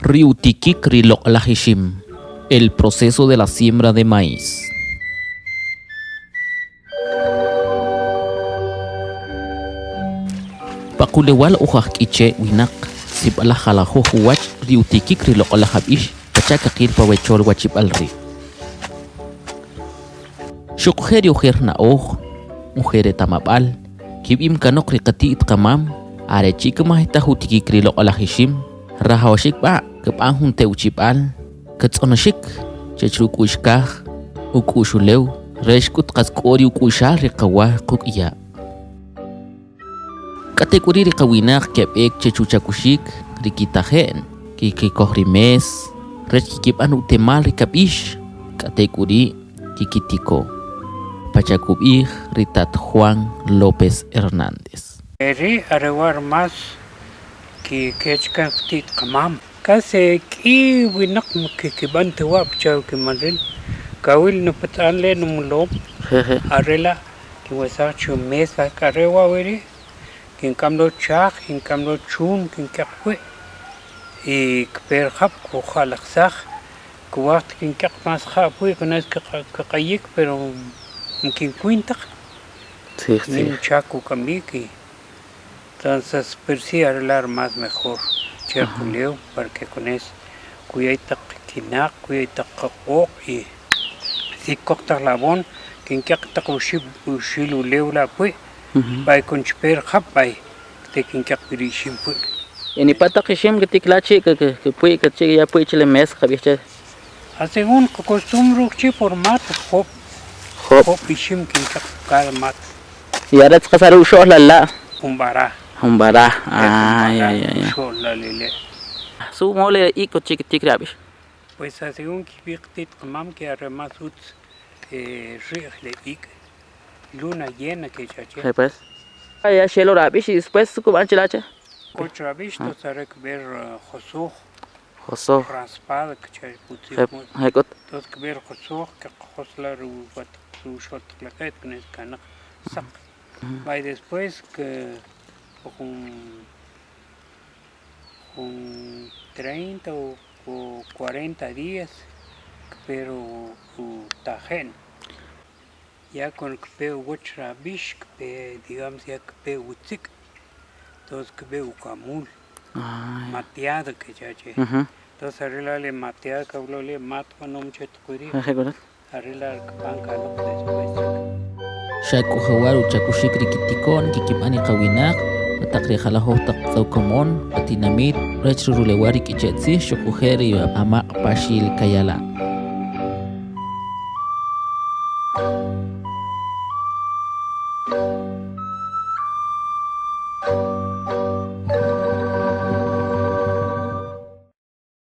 Riutikik Rilok'lajixim, el proceso de la siembra de maíz. Pakulewal ujajk'iche winak, sip'alajalajo huwach riutikik Rilok'lajab'ix, pachakakil pawechol wachib'al ri. Xuqjer ujer na'oj, ujer tamab'al, kib'im kanok riqati itqamam, arechik mahita jutikik Rilok'lajixim, rajawxik b'a' k'b'an jun tewchib'al, katz'onexik chech ruk'uxkaj, uk'uxulew, rex k'ut qas k'ori uk'uxal riqawaj quk'ya'. K'atek'uri riqawinaq keb'ek chech uchakuxik, rikitaje'n, kikikoj rimes, rex kikib'an utemal rikab'ix, k'atek'uri kikitiko. Pachakub'ij ritat Juan López Hernández. Eri arewar más que kechkan tit kamam. Kase ki winak mukikib'an tewa pchaw kimalil. Kawil no patanle no mulop. Arela kiwasaq chu mes arewa wiri. Kin kamlo chaq, kin kamlo chun, kin kakwe. Y kper khap ko khalaqsaq. Kuwaqt kin kaq mas khapui kunas kaqayik pero mkin kuintaq. Sí, Ni un chaco cambique. Entonces, pero sí arreglar más mejor. Cherpuleo para que con eso cuidado quinak, cuidado o y si corta la bon, que en que ta ushilu leo la pues, para con chper hapai, te que en que pirishim pues. Yani pata kishim que tiklachi que puede que chegue ya puede chile mes kabiche. Según costumbre que format hop ishim que en que calmat. Y ahora te casar usho la Umbara. Humbara. Ya. Shola lele. Su mole iko tikrabish. Pues según que virtit kamam que arremas ut rigle ik luna llena que chache. Pues. Ya shelo rabish y después su cubanchilache. Otra vez to sarek ver joso Joso. raspada que chache puti. Hekot. To ver joso que josla ru bat su shot claquet con el canak sac. Va después que con 30 o 40 días, pero tajen. Ya con que veo otra bish, que digamos ya que veo utzik, entonces que veo camul, mateado que ya che. Entonces arreglarle mateado, que hablarle matwa no mucho te cuirí, arreglar que banca no después. Shaku hawar uchakushik rikitikon kikib'ani qawinaq, mataqri jalajoj taqtzawkamon, patinamit, rech rurulewari kichetzi, xukujer y ama pashil kayala.